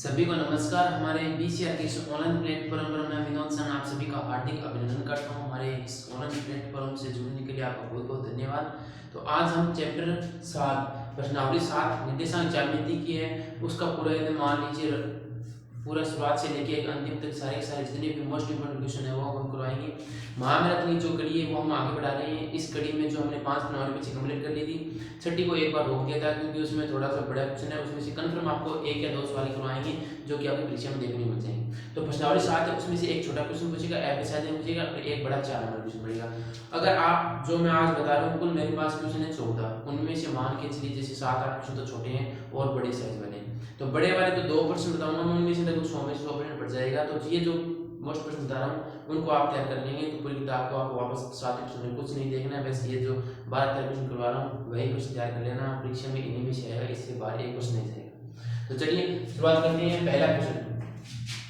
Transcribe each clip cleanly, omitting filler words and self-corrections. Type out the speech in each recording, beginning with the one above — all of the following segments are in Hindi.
सभी को नमस्कार। हमारे बीसीआर के इस ऑनलाइन प्लेटफॉर्म पर मैं विनोद सन आप सभी का हार्दिक अभिनंदन करता हूं। हमारे इस ऑनलाइन प्लेटफॉर्म से जुड़ने के लिए आपका बहुत बहुत धन्यवाद। तो आज हम चैप्टर 7 प्रश्नावली 7 निर्देशांक ज्यामिति की है, उसका पूरा एकदम मान लीजिए पूरा शुरुआत से लेके एक अंतिम तक सारे जितने भी मोस्ट इंपोर्टेंट क्वेश्चन है वो हम करवाएंगे। महाभारत की जो कड़ी है वो हम आगे बढ़ा रहे हैं। इस कड़ी में जो हमने 5 प्रश्नावली बच्चे कंप्लीट कर ली थी, छठी को एक बार रोक दिया था क्योंकि उसमें थोड़ा सा बड़ा क्वेश्चन है। उसमें से कंफर्म आपको एक या दो सवाल करवाएंगे जो कि आपकी परीक्षा में देखने मिल जाएंगे। तो प्रश्नावली 7 है, उसमें से एक छोटा क्वेश्चन पूछेगा, एफएसआई पूछेगा और एक बड़ा 4 नंबर क्वेश्चन पड़ेगा। अगर आप जो मैं आज बता रहा हूँ कुल मेरे पास क्वेश्चन है 14, उनमें से मान के चलिए जैसे 7-8 क्वेश्चन तो छोटे हैं और बड़े साइज वाले हैं। तो बड़े वाले तो 2% बताऊंगा मैं, उनमें से लगभग 100 में 100% पड़ जाएगा। तो ये जो मोस्ट प्रश्न बता रहा हूँ उनको आप तैयार कर लेंगे तो पूरी किताब को आप वापस 7 क्वेश्चन में कुछ नहीं देखना है, बस ये जो 12 क्वेश्चन करवा रहा हूँ वही क्वेश्चन तैयार कर लेना। परीक्षा में इन्हीं में से आएगा, इससे बाहर एक क्वेश्चन नहीं जाएगा। तो चलिए शुरुआत करते हैं। पहला क्वेश्चन,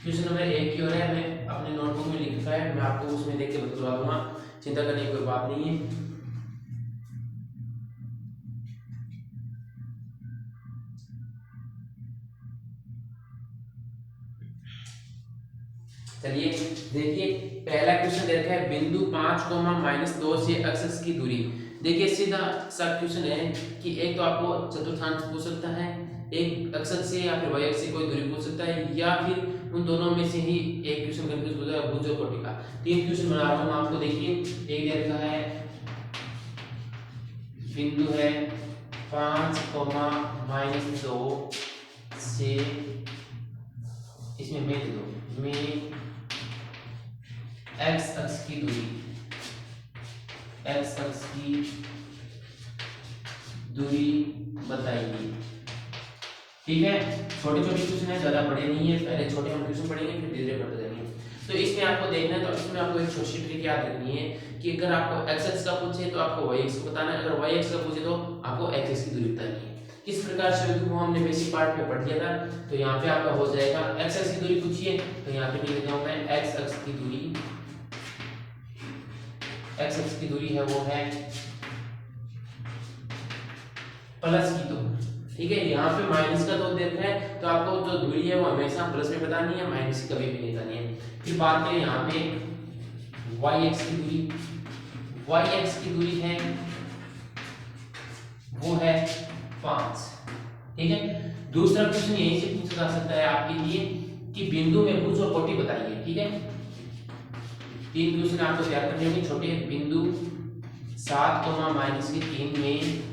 क्वेश्चन नंबर 1 की ओर है। मैं अपने नोटबुक में लिख रखा है, मैं आपको उसमें देख के बतलवा दूंगा, चिंता करने की कोई बात नहीं है। चलिए देखिए, पहला क्वेश्चन दे रखा है बिंदु 5, -2 से एक्स की दूरी। देखिए सीधा सा क्वेश्चन है कि एक तो आपको चतुर्थांश पूछ सकता है, एक अक्ष से या फिर वाई अक्ष से कोई दूरी पूछ सकता है, या फिर उन दोनों में से ही एक क्वेश्चन कंफ्यूज हो जाएगा भुज और कोटि का। 3 क्वेश्चन बना रहा हूं आपको। देखिए एक दे रखा है बिंदु है 5, -2 से, इसमें में दो में एक्स अक्ष की दूरी, एक्स अक्ष की दूरी बताइए। ठीक है, छोटे छोटे क्वेश्चन है, ज्यादा बड़े नहीं है, पहले छोटे हम क्वेश्चन पढ़ेंगे फिर धीरे धीरे बढ़ते जाएंगे। तो इसमें आपको देखना है, तो इसमें आपको एक छोटी ट्रिक याद रखनी है कि अगर आपको एक्स अक्ष का पूछे तो आपको वाई अक्ष को बताना है, अगर वाई अक्ष का पूछे तो आपको एक्स अक्ष की दूरी बतानी है। किस प्रकार से होगी वो हमने बेसिक पार्ट में पढ़ लिया था। तो यहाँ पे आपका हो जाएगा एक्स अक्ष की दूरी पूछिए, तो यहाँ पे लिख देता हूं मैं एक्स अक्ष की दूरी, एक्स अक्ष की दूरी है वो है प्लस की 2। ठीक है, यहाँ पे माइनस का 2 दे रखा है तो आपको जो दूरी है वो हमेशा प्लस में बतानी है, माइनस कभी भी नहीं बतानी है। फिर बात करें यहाँ पे वाई एक्स की दूरी, वाई एक्स की दूरी है वो है 5। ठीक है, दूसरा क्वेश्चन यहीं से पूछा जा सकता है आपके लिए कि बिंदु में भुज और कोटि बताइए। ठीक है, 3 क्वेश्चन आपको तैयार करने होंगे छोटे। बिंदु 7, -3 में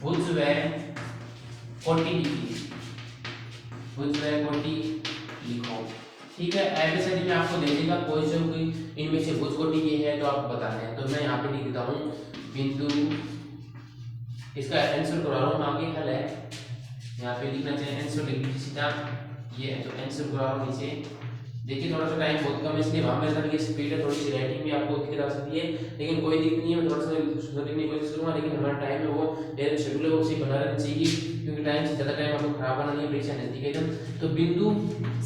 भुज व कोटि लिखिए, भुज व कोटि लिखो। ठीक है, एबीसीडी में आपको दे देगा कोई से कोई इनमें से भुज कोटि ये है तो आपको बताना है। तो मैं यहाँ पे लिख देता हूँ बिंदु, इसका आंसर करा रहा हूँ आगे हल है, यहाँ पे लिखना चाहिए आंसर लिख दीजिए सीधा, ये है तो आंसर करा रहा हूँ नीचे। देखिए थोड़ा सा टाइम बहुत कम है इसलिए वहां मेरे साथ ये स्पीड है, थोड़ी सी राइटिंग भी आपको दिख सकती है, लेकिन कोई दिक्कत नहीं है। मैं थोड़ा सा लिखने की कोशिश करूंगा, लेकिन हमारा टाइम है वो शेड्यूल है वो उसी बना रहना चाहिए क्योंकि टाइम से ज़्यादा टाइम आपको खराब होना नहीं है, परीक्षा नजदीक है एकदम। तो बिंदु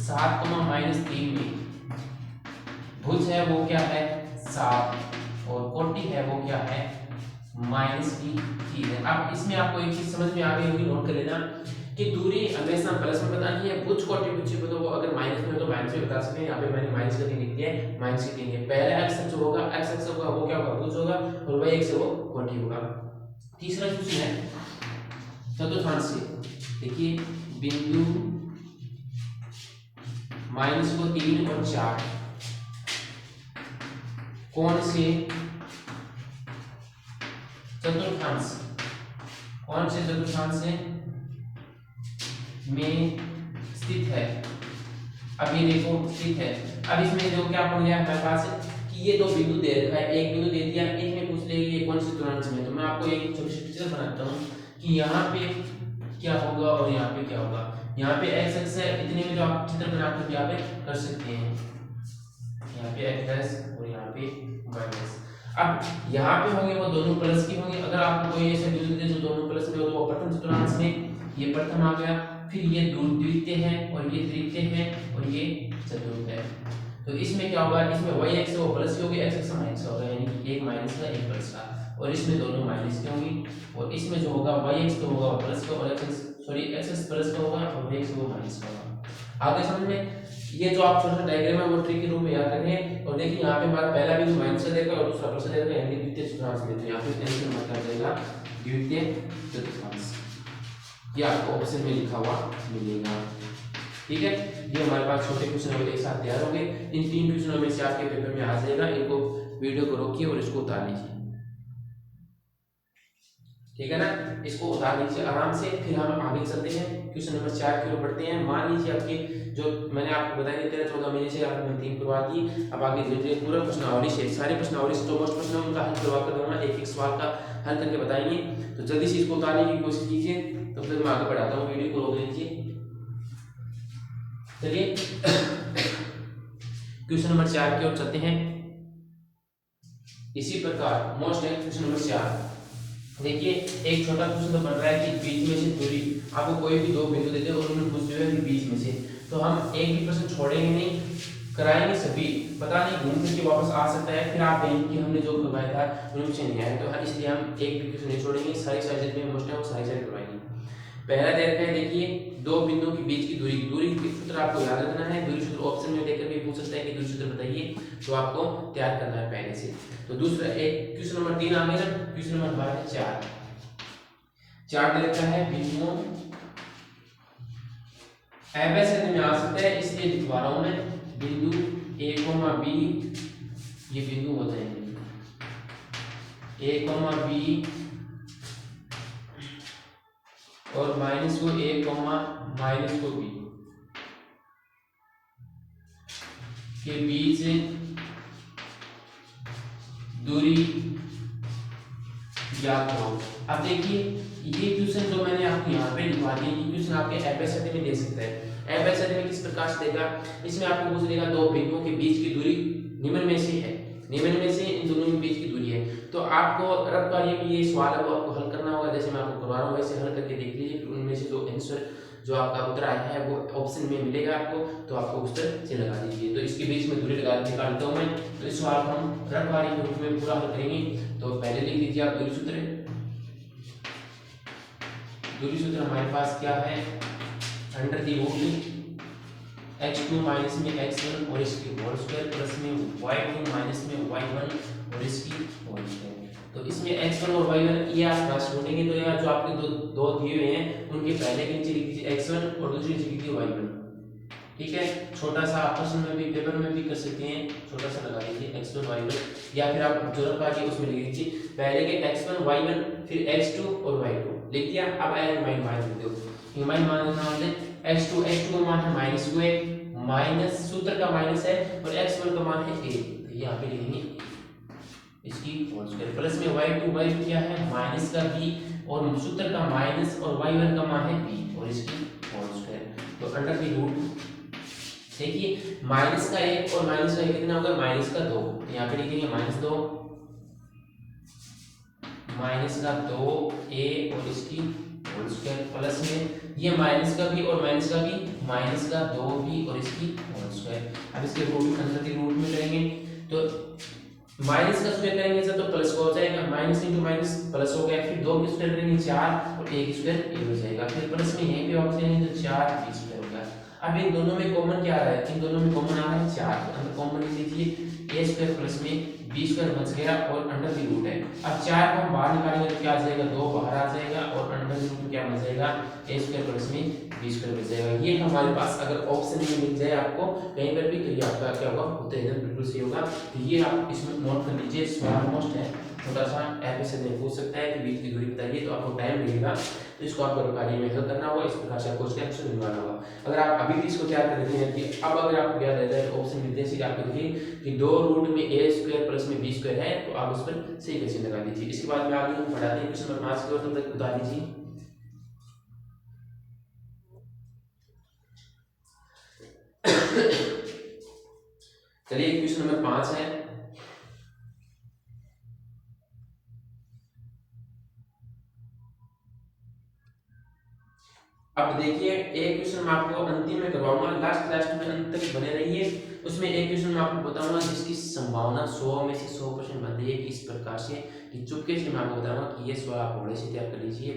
7, -3 में भुज है वो क्या है 7 और कोटि है वो क्या है -3 है। अब इसमें आपको एक चीज समझ में आ गई होगी, नोट कर लेना कि दूरी हमेशा प्लस में बतानी है, भुज कोटि पूछे तो वो अगर माइनस में हो तो माइनस में बता सकते हैं। यहाँ पे मैंने माइनस का 3 लिख दिया है, माइनस की 3 है। पहला एक्स अक्ष होगा, एक्स अक्ष होगा वो क्या होगा भुज होगा और वाई अक्ष वो कोटि होगा। तीसरा क्वेश्चन है चतुर्थांश से। देखिए बिंदु माइनस को 3 और 4 कौन से चतुर्थांश, कौन से चतुर्थांश में स्थित है। अब ये देखो स्थित है। अब इसमें जो क्या बन गया हमारे पास कि ये दो बिंदु दे रखा है, एक बिंदु दे दिया, एक में पूछ लेगी ये कौन से चतुर्थांश में। तो मैं आपको एक छोटी सी पिक्चर बनाता हूँ कि यहाँ पे क्या होगा और यहाँ पे क्या होगा। यहाँ पे एक्स अक्ष है, इतने में जो आप चित्र बनाकर यहाँ पे कर सकते हैं, यहाँ पे एक्स और यहाँ पे माइनस। अब यहाँ पे होंगे वो दोनों प्लस की होंगे। अगर आपको कोई ऐसा बिंदु दे जो दोनों प्लस में हो तो वो प्रथम चतुर्थांश में, ये प्रथम आ गया, फिर ये द्वितीय है और ये तृतीय है और ये चतुर्थ है। तो इसमें क्या होगा, इसमें वाई एक्स वो प्लस होगी, एक्स एक्स माइनस होगा, यानी कि एक माइनस का एक प्लस का, और इसमें दोनों माइनस के होंगी। और इसमें जो होगा वाई एक्स तो होगा प्लस का और एक्स सॉरी एक्स प्लस का होगा और x वो माइनस का होगा। आगे समझ में ये जो आप छोटा सा डायग्राम है वो ट्री के रूप में याद रखें। और देखिए यहाँ पे हमारा पहला बिंदु माइनस का देगा और दूसरा प्लस का देगा, यानी द्वितीय चतुर्थांश में। तो यहाँ पे टेंशन मत कर जाएगा द्वितीय चतुर्थांश, ये आपको ऑप्शन में लिखा हुआ मिलेगा। ठीक है, ये हमारे पास छोटे क्वेश्चन एक साथ तैयार होंगे। इन 3 क्वेश्चनों में से आपके पेपर में आ जाएगा। इनको वीडियो को रोकिए और इसको उतार लीजिए, ठीक है ना, इसको उतार लीजिए आराम से। फिर हम आगे चलते हैं, क्वेश्चन नंबर 4 की ओर बढ़ते हैं। मान लीजिए आपके जो मैंने आपको बताया 13-14 महीने से आपने 3 करवा दी। अब आगे धीरे पूरा प्रश्नावली से सारे प्रश्नावली से जो मोस्ट प्रश्न उनका हल करवा कर दूंगा, एक एक सवाल का हल करके बताएंगे। तो जल्दी से इसको उतारने की कोशिश कीजिए। तो फिर मैं आगे बढ़ाता हूँ, वीडियो को रोक लीजिए। चलिए क्वेश्चन नंबर 4 की ओर चलते हैं। इसी प्रकार मोस्ट है क्वेश्चन नंबर 4। देखिए एक छोटा क्वेश्चन तो बन रहा है कि बीच में से दूरी, आपको कोई भी 2 बिंदु देते हैं और उन्हें पूछ दिया कि बीच में से, तो हम एक भी प्रश्न छोड़ेंगे नहीं, कराएंगे सभी। पता नहीं घूम फिर के वापस आ सकता है, फिर आप कहेंगे कि हमने जो करवाया था उनमें से नहीं आया। तो इसलिए हम एक भी क्वेश्चन नहीं छोड़ेंगे, सारी साइज में मोस्ट है वो सारी करवाएंगे। पहला दे रखा है, देखिए 2 बिंदुओं के बीच की दूरी, दूरी के सूत्र आपको याद रखना है। दूरी सूत्र ऑप्शन में देकर भी पूछ सकता है कि दूरी सूत्र बताइए, तो आपको तैयार करना है पहले से। तो दूसरा एक क्वेश्चन नंबर 3 आ गया ना। क्वेश्चन नंबर हमारा है 4 दे रखा है बिंदुओं एबीसी में आ सकता है, इसलिए लिखवा रहा हूं मैं बिंदु a, b, ये बिंदु हो जाएंगे a, b और माइनस को a, माइनस को b के बीच दूरी ज्ञात करो। अब देखिए ये क्वेश्चन जो मैंने आपको यहाँ पे लिखवा दिया, ये क्वेश्चन आपके एबीसी में दे सकता है। एबीसी में किस प्रकार से देगा, इसमें आपको पूछ देगा 2 बिंदुओं के बीच की दूरी निम्न में से है, निम्न में से इन दोनों के बीच की दूरी है। तो आपको रब का ये सवाल है वो आपको हल करना होगा, जैसे मैं आपको करवा रहा हूँ वैसे हल करके देख लीजिए। फिर उनमें से जो आंसर जो आपका उत्तर आया है वो ऑप्शन में मिलेगा आपको, तो आपको उत्तर से लगा दीजिए। तो इसके बीच में दूरी निकालता हूँ मैं। तो इस सवाल को हम रटवारी के रूप में पूरा हल करेंगे। तो पहले लिख दीजिए आप दूरी सूत्र। दूरी सूत्र हमारे पास क्या है, under the root x2 minus में x1 और इसकी होल स्क्वायर प्लस में y2 माइनस में y1 और इसकी होल स्क्वायर। तो इसमें x1 और y1 ये आप क्रॉस छोड़ेंगे तो यहाँ जो आपके दो दिए हुए हैं उनके पहले के नीचे लिख दीजिए x1 और दूसरे नीचे लिख दीजिए y1। ठीक है, छोटा सा आपस में भी पेपर में भी कर सकते हैं, छोटा सा लगा लीजिए x1 y1, या फिर आप जो रखा है उसमें लिख दीजिए पहले के x1 y1 फिर x2 और y2 लिख दिया। अब मान लिख दो, मान लेते x2 का मान है माइनस को माइनस सूत्र का माइनस है और x1 का मान है a, तो यहाँ पे लिखेंगे इसकी होल स्क्वायर प्लस में y2 क्या है माइनस का b और सूत्र का माइनस और y1 का मान है b और इसकी होल स्क्वायर। तो अंडर दी रूट देखिए माइनस का 1 और माइनस का 1 कितना होगा, माइनस का 2, यहाँ पे लिखेंगे -2 माइनस का 2a और इसकी होल स्क्वायर प्लस में ये माइनस का भी और माइनस का भी माइनस का 2b और इसकी होल स्क्वायर। अब इसके रूट अंदर के रूट में करेंगे तो माइनस का स्क्वायर करेंगे सर तो प्लस का हो जाएगा, माइनस इंटू माइनस प्लस हो गया, फिर 2 की स्क्वायर करेंगे 4 और 1 स्क्वायर 1 हो जाएगा, फिर प्लस में यहीं पे वापस लेंगे तो 4 b स्क्वायर होगा। अब इन दोनों में कॉमन क्या आ रहा है, इन दोनों में कॉमन आ रहा है 4, तो अंदर कॉमन लिख लीजिए a स्क्वायर प्लस में b स्क्वायर बच गया और अंडर दी रूट है। अब 4 को हम बाहर निकालेंगे तो क्या आ जाएगा, 2 बाहर आ जाएगा और अंडर दी रूट में क्या बच जाएगा, a स्क्वायर प्लस में b स्क्वायर बच जाएगा। ये हमारे पास अगर ऑप्शन में मिल जाए आपको कहीं पर भी तो ये आपका क्या होगा, उत्तर एकदम बिल्कुल सही होगा। तो ये आप इसमें नोट कर लीजिए, सवाल मोस्ट है छोटा सा ऐसे में पूछ सकता है कि बीच की दूरी बताइए, तो आपको टाइम मिलेगा तो इसको आपको कार्य में हल करना होगा, इस प्रकार से आपको उसका आंसर निकालना होगा। अगर आप अभी भी इसको तैयार कर देते हैं कि अब अगर आपको याद रहता है ऑप्शन मिलते हैं आपको देखिए कि 2 रूट में a स्क्वायर प्लस में b स्क्वायर है, तो आप उस पर सही कैसे लगा दीजिए। इसके बाद में आगे हम पढ़ाते हैं क्वेश्चन नंबर 5 की ओर, तब तक बता दीजिए। चलिए क्वेश्चन नंबर 5 है, अब देखिए एक क्वेश्चन मैं आपको अंतिम में करवाऊंगा, लास्ट में अंत तक बने रहिए। उसमें एक क्वेश्चन मैं आपको बताऊंगा जिसकी संभावना 100 में से 100% बन रही है इस प्रकार से कि चुपके से मैं आपको बताऊंगा कि ये सवाल आप थोड़े से तैयार कर लीजिए,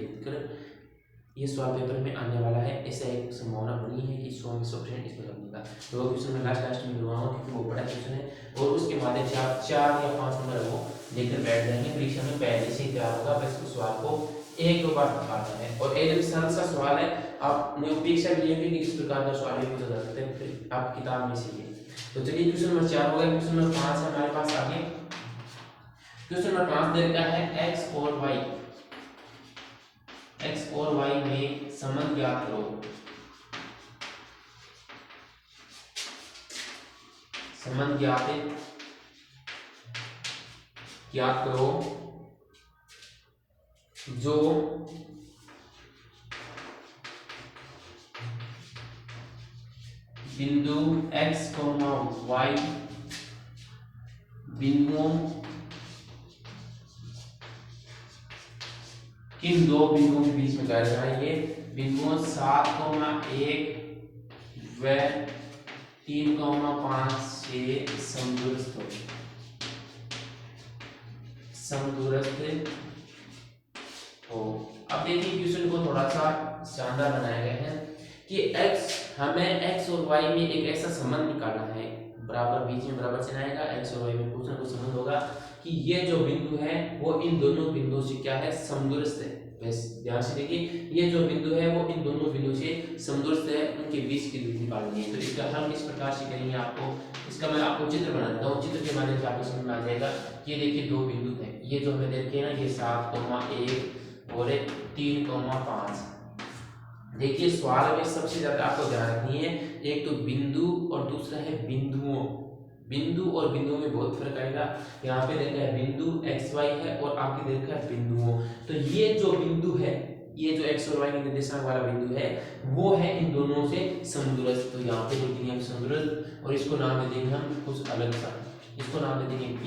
ये सवाल पेपर में आने वाला है, ऐसा एक संभावना बनी है कि 100% इसमें लगने का। तो वो क्वेश्चन मैं लास्ट में करवाऊंगा क्योंकि वो बड़ा क्वेश्चन है और उसके माध्यम से आप 4 या 5 नंबर वो लेकर बैठ जाएंगे। परीक्षा में पहले से ही तैयार होगा, बस उस सवाल को 1-2 बार पढ़ना है और एकदम सरल सा सवाल है। आप अपेक्षा भी लेंगे कि इस प्रकार का सवाल भी पूछा जा सकता है, फिर आप किताब में से ये। तो चलिए क्वेश्चन नंबर 4 हो गया। क्वेश्चन नंबर 5 है हमारे पास आगे। क्वेश्चन नंबर 5 दे रखा है x और y में संबंध ज्ञात करो। संबंध ज्ञात करो जो बिंदु x, y बिंदुओं किन दो बिंदुओं के बीच में कार्य है। ये बिंदुओं 7,1 व 3,5 से समदूरस्थ हो। अब देखिए क्वेश्चन को थोड़ा सा शानदार बनाया गया है कि हमें x और y में एक ऐसा संबंध निकालना है, बराबर बीच में बराबर चिन्ह आएगा, x और y में कुछ ना कुछ संबंध होगा कि ये जो बिंदु है वो इन दोनों बिंदुओं से क्या है, समदूरस्थ है। बस ध्यान से देखिए, ये जो बिंदु है वो इन दोनों बिंदुओं से समदूरस्थ है, उनके बीच की दूरी निकालनी है। तो इसका हल किस प्रकार से करेंगे, आपको इसका मैं आपको चित्र बना देता हूँ। चित्र के माध्यम से आपको समझ में आ जाएगा। ये देखिए दो बिंदु हैं, ये जो हमें देखे ना, ये 7,1 और 3,5। देखिए सवाल में सबसे ज्यादा आपको ध्यान रखनी है, एक तो बिंदु और दूसरा है बिंदुओं। बिंदु और बिंदुओं में बहुत फर्क आएगा। यहाँ पे देखा है बिंदु x y है और आपके देखा है बिंदुओं। तो ये जो बिंदु है, ये जो x और y के निर्देशांक वाला बिंदु है वो है इन दोनों से समदूरस्थ। तो यहाँ पे लिखेंगे हम समदूरस्थ और इसको नाम दे देंगे हम कुछ अलग सा, इसको नाम दे देंगे P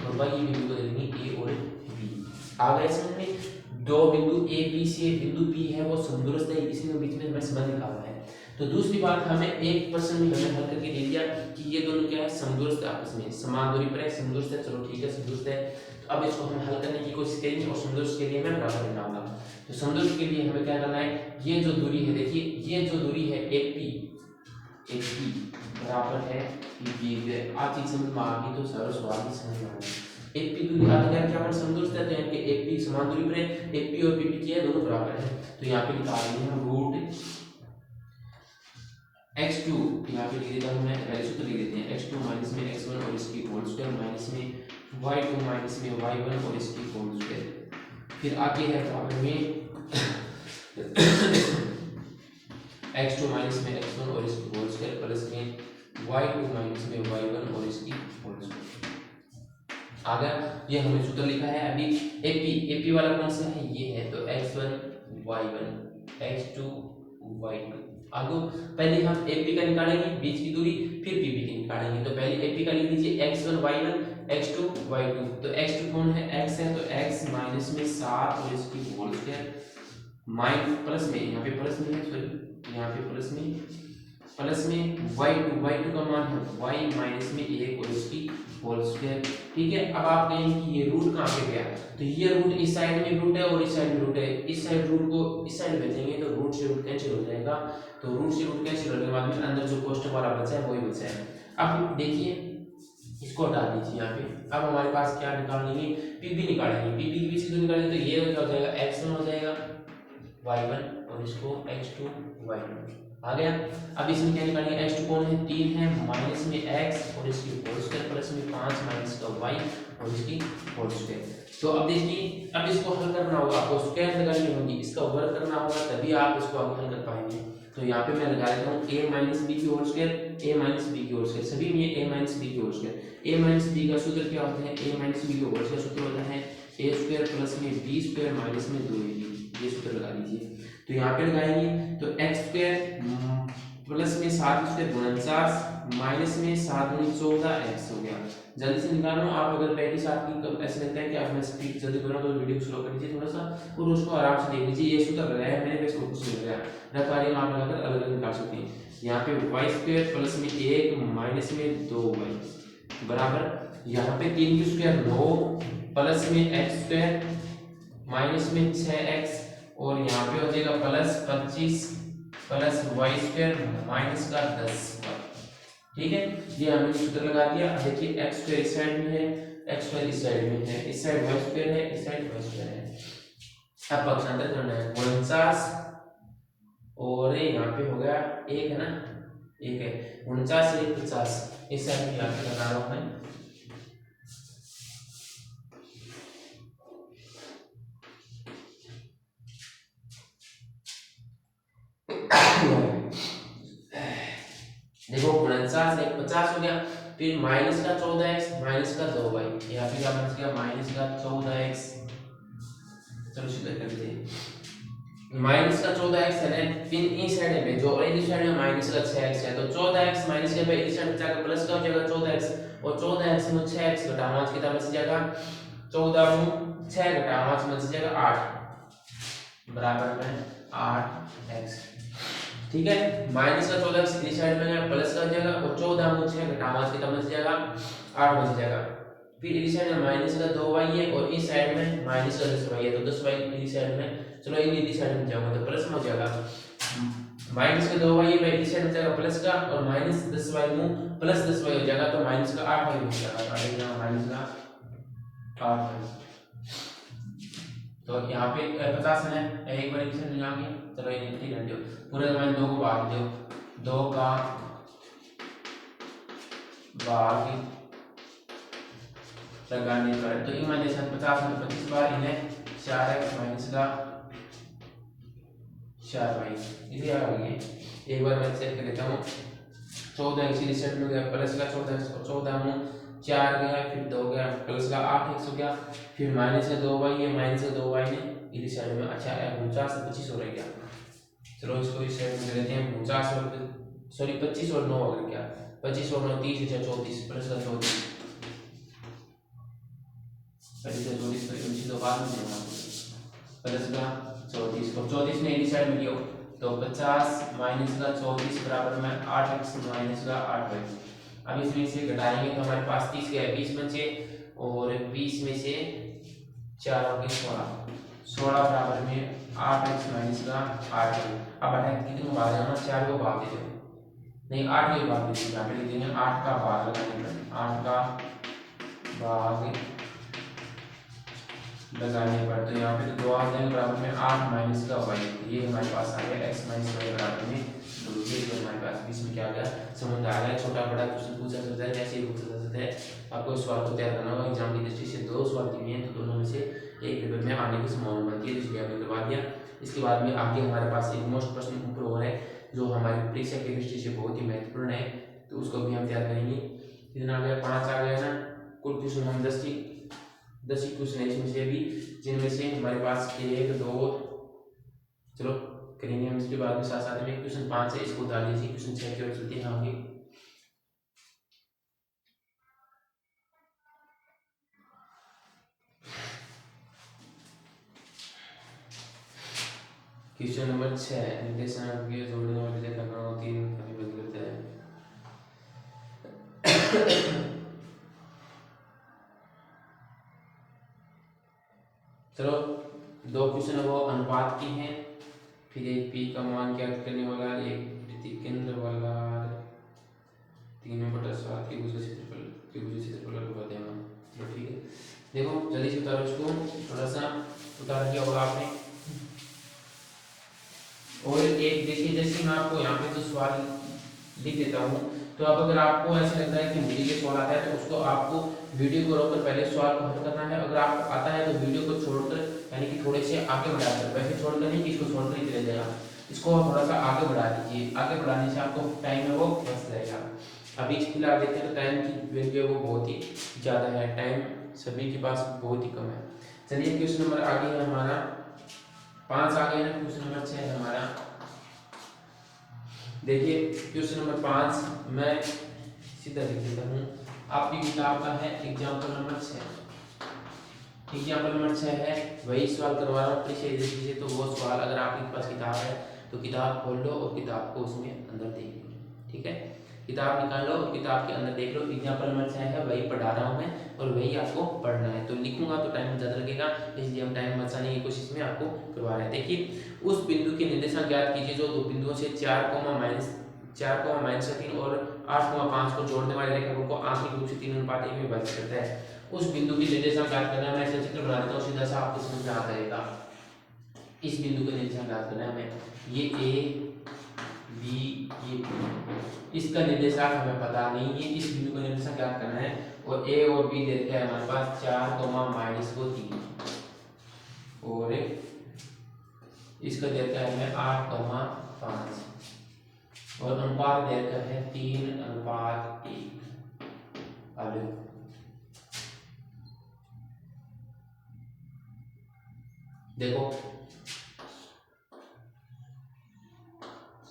और y बिंदु को दे देंगे A और B। आ गए समझ में। दो बिंदु A B से बिंदु P है वो समदूरस्थ है, इसी बीच में हमें संबंध निकालना है। तो दूसरी बात, हमें एक प्रश्न में हमें हल करके दे दिया कि ये दोनों क्या है, समदूरस्थ आपस में, समान दूरी पर है, समदूरस्थ है। चलो ठीक है, समदूरस्थ है। तो अब इसको हम हल करने की कोशिश करेंगे और समदूरस्थ के लिए मैं बराबर निकालूंगा। तो समदूरस्थ के लिए हमें क्या करना है, ये जो दूरी है, देखिए ये जो दूरी है एक पी बराबर है आज चीज समझ में आ गई तो सारा सवाल भी समझ में आ गया। एक पी दूरी आधार क्या पर समदूरस्थ है, तो यानी कि एक पी समान दूरी पर है, एक पी और पी क्या है, दोनों बराबर है। तो यहाँ पे निकाल लेंगे हम रूट x2, यहाँ पे लिख देता हूँ मैं, पहले सूत्र लिख देते हैं, x2 माइनस में x1 और इसकी होल स्क्वायर माइनस में y2 माइनस में y1 और इसकी होल स्क्वायर। फिर आगे है बराबर में x2 माइनस में x1 और इसकी होल स्क्वायर प्लस में y2 माइनस में y1 और इसकी होल स्क्वायर। आ गया, ये हमने सूत्र लिखा है। अभी AP वाला कौन सा है, ये है, तो x1 y1 x2 y2। आगे पहले हम AP का निकालेंगे बीच की दूरी, फिर PP की निकालेंगे। तो पहले AP का लिख लीजिए x1 y1 x2 y2। तो x2 कौन है, x है, तो x माइनस में 7 और इसकी होल स्क्वायर माइनस प्लस में, यहाँ पे प्लस में है, सॉरी यहाँ पे प्लस में y2 का मान है y माइनस में 1 और इसकी होल स्क्वायर। ठीक है, अब आप कहेंगे कि ये रूट कहाँ पे गया, तो ये रूट इस साइड में रूट है और इस साइड में रूट है, इस साइड रूट को इस साइड भेजेंगे तो रूट से रूट कैंसिल हो जाएगा। तो रूट से रूट कैंसिल होने के बाद में अंदर जो कोष्ठक वाला बचा है वही बचा है। अब देखिए इसको हटा दीजिए यहाँ पे। अब हमारे पास क्या निकालेंगे, पीपी निकालेंगे। पीपी के बीच से निकालेंगे तो ये क्या हो जाएगा, x1 हो जाएगा y1 और इसको x2 y1 आ गया। अब इसमें क्या निकालेंगे, x2 कौन है, 3 है, माइनस में x और इसकी होल स्क्वायर प्लस में 5 माइनस का y और इसकी होल स्क्वायर। तो अब देखिए, अब इसको हल करना होगा, आपको स्क्वायर लगानी होगी, इसका वर्ग करना होगा, तभी आप इसको आगे हल कर पाएंगे। तो यहाँ पे मैं लगा देता हूँ a माइनस बी की whole square, a minus B की होल स्क्वायर, सभी में a माइनस बी की whole square. a minus B का सूत्र क्या होता है, a माइनस बी की होल स्क्वायर सूत्र होता है a स्क्वायर प्लस में b स्क्वायर माइनस में 2ab। ये सूत्र लगा लीजिए। तो यहाँ पे लगाएंगे तो x स्क्वायर प्लस में 7 स्क्वायर 49 माइनस में 7 गुनी 14 x हो गया। जल्दी से निकालो। आप अगर प्रैक्टिस आपकी ऐसे लगता है कि आप मैं स्पीड जल्दी कर रहा हूँ तो वीडियो स्लो कर लीजिए थोड़ा सा और उसको आराम से देख लीजिए। ये सूत्र लगाया है मैंने, वैसे कुछ नहीं लगाया, रखवारी आप लगाकर अलग अलग निकाल सकते हैं। यहाँ पे y स्क्वायर प्लस में 1 माइनस में 2y बराबर, यहाँ पे 3 की स्क्वायर 9 प्लस में x स्क्वायर माइनस में 6x और यहाँ पे हो जाएगा plus 25 plus Y square minus का 10। ठीक है, ये हमने सूत्र लगा दिया। अब देखिए एक्स स्क्वायर इस साइड में है, एक्स स्क्वायर इस साइड में है, इस साइड वाई स्क्वायर है, इस साइड वाई स्क्वायर है। अब पक्षांतर करना है 49 और यहाँ पे हो गया एक है ना, एक है 49 1 50। इस साइड में यहाँ पे लगा रहा हूँ मैं। देखो 49 1 50 हो गया, फिर माइनस का 14x माइनस का 2y, यहाँ पे क्या बच गया माइनस का 14x। चलो सीधा कर दे माइनस का 14x है ना, फिर इस साइड में जो इस साइड में माइनस का 6x है, तो 14x माइनस के भाई इस साइड बचा प्लस का हो जाएगा 14x, और 14x में 6x घटा 5 कितना बच जाएगा 14 में 6 घटा 5 बच जाएगा 8 बराबर में 8x। ठीक है, माइनस का 14x इस साइड में गया प्लस का हो जाएगा, और 14 में 6 घटा 5 कितना बच जाएगा 8 बच जाएगा। फिर इस साइड में माइनस का 2y है और इस साइड में माइनस का 10y है, तो 10y इस साइड में, चलो इस साइड में जाऊंगा तो प्लस में हो जाएगा। माइनस का 2y है भाई इस साइड में जाएगा प्लस का, और माइनस 10y में प्लस 10y हो जाएगा, तो माइनस का 8y हो जाएगा, माइनस का 8y। तो यहाँ पे 50 है एक बार इसे ले जाएंगे, चलो ये निकली रख दो पूरे में 2 को भाग दो, 2 का भाग लगाने पर, तो इनमें जैसे 50 में 25 बार इन्हें 4x माइनस का 4y इसे आ गई। एक बार मैं चेक कर लेता हूँ, 14x इस साइड में गया प्लस का 14x, और 14 में 4 गया, फिर 2 गया प्लस का 8x हो गया, फिर माइनस का 2y है, माइनस का 2y ने इस साइड में, अच्छा 49 से 25 हो रह गया। चलो इसको इस साइड में लेते हैं 50 और सॉरी 25 और 9 हो गया, 25 और 9 30 है 34 प्लस का 34 तो बाद में देना प्लस का 34, और 34 ने इस साइड में लियो, तो 50 माइनस का 34 बराबर में 8x माइनस का 8y। अब इसमें से घटाएंगे तो हमारे पास 30 के 20 बचे, और 20 में से 4 हो गए 16 बराबर में 8x माइनस का 8y। अब बताएं कितने को भाग देना, 4 को भाग दे दो, नहीं 8 को भाग दे दो, यहाँ पे लिख देंगे 8 का भाग लगाने पर, 8 का भाग लगाने पर, तो यहाँ पे तो 2 आ जाएंगे बराबर में 8 माइनस का y, ये हमारे पास आ गया x माइनस y बराबर में 2। ये तो हमारे पास बीच में क्या आ गया समुद्र आ गया। छोटा बड़ा क्वेश्चन पूछा सकता है, जैसे ही पूछा सकता है, आपको इस सवाल को तैयार करना होगा। एग्जाम की दृष्टि से 2 सवाल दिए हैं, तो दोनों में से एक पेपर में आने की संभावना बनती है, इसलिए हमने करवा दिया। इसके बाद में आगे हमारे पास एक मोस्ट प्रश्न ऊपर और है, जो हमारी परीक्षा की दृष्टि से बहुत ही महत्वपूर्ण है, तो उसको भी हम तैयार करेंगे। कितना आ गया 5 आ गया ना, कुल क्वेश्चन हम 10 ही क्वेश्चन है इसमें से भी, जिनमें से हमारे पास 1 2 चलो करेंगे हम इसके बाद में साथ साथ में क्वेश्चन 5 है, इसको डाल दीजिए, क्वेश्चन 6 की ओर चलते हैं आगे। क्वेश्चन नंबर 6 निर्देशांक के जोड़ने वाले विधेयक 3 कभी बदल करते हैं। चलो 2 क्वेश्चन वो अनुपात के हैं, फिर एक पी का मान ज्ञात करने वाला, एक वृत्ति केंद्र वाला, 3/7 की भुजा क्षेत्रफल को बताते हैं। चलो ठीक है, देखो जल्दी से उतारो इसको, थोड़ा सा उतार दिया होगा आपने। और एक देखिए, जैसे मैं आपको यहाँ पे तो सवाल लिख देता हूँ, तो अब अगर आपको ऐसा लगता है कि मुझे ये सवाल आता है, तो उसको आपको वीडियो को रोककर पहले सवाल को हल करना है। अगर आपको आता है तो वीडियो को छोड़कर, यानी कि थोड़े से आगे बढ़ाकर, वैसे छोड़कर नहीं कि इसको छोड़कर ही चले जाएगा, इसको थोड़ा सा आगे बढ़ा दीजिए। आगे बढ़ाने से आपको टाइम है वो बच जाएगा। अभी फिलहाल देखते हैं तो टाइम की वैल्यू वो बहुत ही ज़्यादा है, टाइम सभी के पास बहुत ही कम है। चलिए क्वेश्चन नंबर आगे है हमारा 5 आ गया है, क्वेश्चन नंबर 6 है हमारा। देखिए क्वेश्चन नंबर 5 मैं सीधा लिख देता हूँ, आपकी किताब का है एग्जाम्पल नंबर 6। एग्जाम्पल नंबर 6 है, वही सवाल करवा रहा हूँ परीक्षा दृष्टि से, तो वो सवाल अगर आपके पास किताब है तो किताब खोल लो और किताब को उसमें अंदर देखिए। ठीक है, किताब निकाल लो और किताब के अंदर देख लो, एग्जाम्पल नंबर 6 है वही पढ़ा रहा हूँ मैं और वही आपको पढ़ना है। तो लिखूंगा तो टाइम ज़्यादा लगेगा, इसलिए हम टाइम बचाने की कोशिश में आपको करवा रहे हैं। देखिए उस बिंदु के निर्देशांक ज्ञात कीजिए जो दो बिंदुओं से 4,-3 और 8,5 को जोड़ने वाले रेखाखंड को आंशिक रूप से 3:1 में विभाजित करता है। उस बिंदु की निर्देशांक ज्ञात करना है। मैं इसका चित्र बना देता हूँ, सीधा सा आपको समझ में आ जाएगा। इस बिंदु का निर्देशांक ज्ञात करना है हमें, ये ए बी ये बी, इसका निर्देशांक हमें पता नहीं है, इस बिंदु का निर्देशांक ज्ञात करना है। और ए और बी देते हैं हमारे पास 4,-3 और इसका देता है हमें 8,5 और अनुपात देता है 3:1। आगे देखो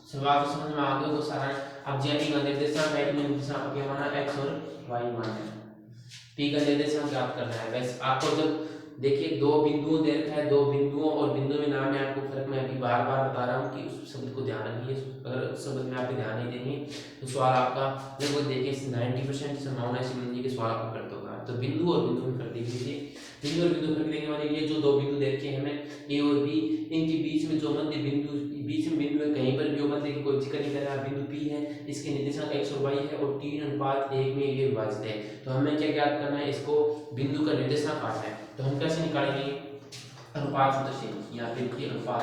सवाल तो समझ में आ गया। तो सारा अब जेडी का निर्देशांक है, निर्देशांक क्या माना x और y माना है, p का निर्देशांक ज्ञात करना है। बस आपको जब देखिए दो बिंदुओं दे रखा है, दो बिंदुओं और बिंदु में नाम है, आपको फर्क मैं अभी बार बार बता रहा हूँ कि उस शब्द को ध्यान रखिए। अगर उस शब्द में आप ध्यान नहीं देंगे तो सवाल आपका लगभग देखिए 90% संभावना है समझने के सवाल आपका गलत होगा। तो बिंदु और बिंदु में कर दीजिए, बिंदु और बिंदु कर देने वाले ये जो दो बिंदु देख के हमें ए और बी, इनके बीच में जो मध्य बिंदु बीच में बिंदु है, कहीं पर भी मध्य की कोई जिक्र नहीं कर रहा, बिंदु पी है, इसके निर्देशांक x और y है और 3:1 में ये विभाजित है। तो हमें क्या ज्ञात करना है, इसको बिंदु का निर्देशांक काटना है। तो हम कैसे निकालेंगे, अनुपात सूत्र से, या फिर कि अनुपात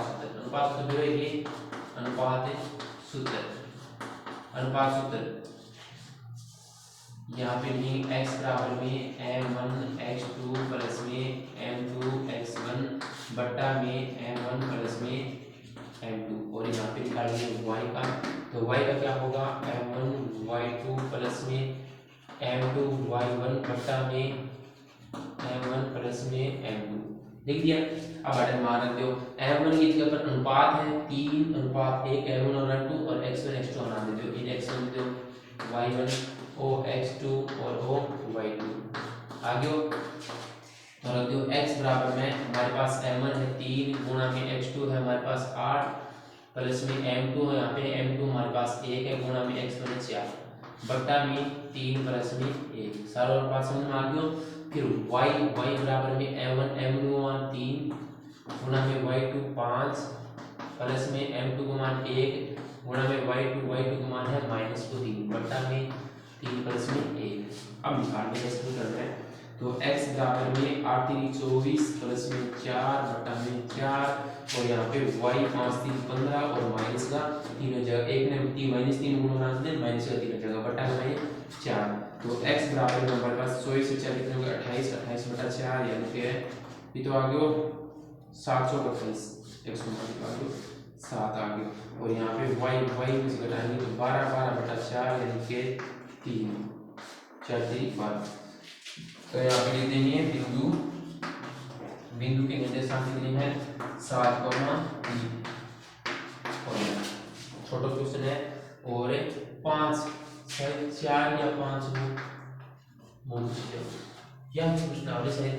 सूत्र ये अनुपात सूत्र, अनुपात सूत्र यहाँ पे लिखेंगे x बराबर में m1 x2 प्लस में m2 x1 बट्टा में m1 प्लस में m2 और यहाँ पे निकालेंगे y का। तो y का क्या होगा, m1 y2 प्लस में m2 y1 बट्टा में m1 प्लस में m2। लिख दिया। अब बटन मार रखते हो, m1 की जगह पर अनुपात है 3:1 m1 और m2 और x1 x2 बना देते हो, इन x1 दे दो y1 ओ x2 और ओ y2। आगे और रख दो x बराबर में हमारे पास m1 है 3 गुणा में x2 है हमारे पास 8 प्लस में m2 है, यहाँ पे m2 हमारे पास 1 है गुणा में x1 है 4 बट्टा में 3 प्लस में 1। सारा और पास समझ में आ गया। फिर y बराबर में m1 m1 3 गुणा में y2 5 प्लस में m2 का मान 1 गुणा में y2 का मान है -3 बट्टा में 3 प्लस में 1। अब निकालने का शुरू कर रहे हैं। तो x बराबर में 8 3 24 प्लस में 4 बट्टा में 4 और यहाँ पे y 5 3 15 और माइनस का 3 जगह, एक ने -3 गुणा में माइनस का 3 जगह बट्टा में 4। तो x बराबर में हमारे पास 100 से 4 कितने होगा 28 बटा 4 यानी कि ये तो आ गया 728 x आ गया 7 आ गया और यहाँ पे y में से घटाएंगे तो 12 बटा 4 यानी कि 3 4 3 12। तो यहाँ पे लिख देंगे बिंदु के निर्देशांक कितने हैं 7,3 और छोटा क्वेश्चन है और 5 4 या 5 या प्रश्न आपने शायद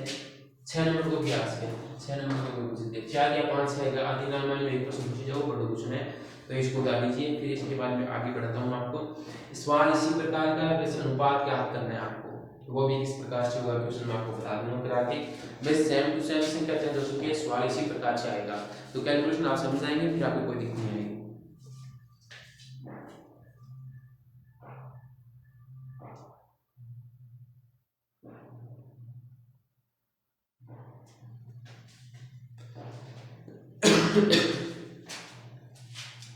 6 नंबर को भी आ सके 6 नंबर को भी पूछ सकते 4 या 5 है आदि नाम में एक प्रश्न पूछे जाओ बड़ा क्वेश्चन है तो इसको डाल दीजिए। फिर इसके बाद में आगे बढ़ाता हूँ आपको सवाल इसी प्रकार का वैसे अनुपात ज्ञात करना है आपको, वो भी इस प्रकार से होगा क्वेश्चन मैं आपको बता दूंगा करा के। बस सेम टू सेम इसी करते हैं दोस्तों के सवाल इसी प्रकार से आएगा तो कैलकुलेशन आप समझ जाएंगे फिर आपको कोई दिक्कत नहीं आएगी।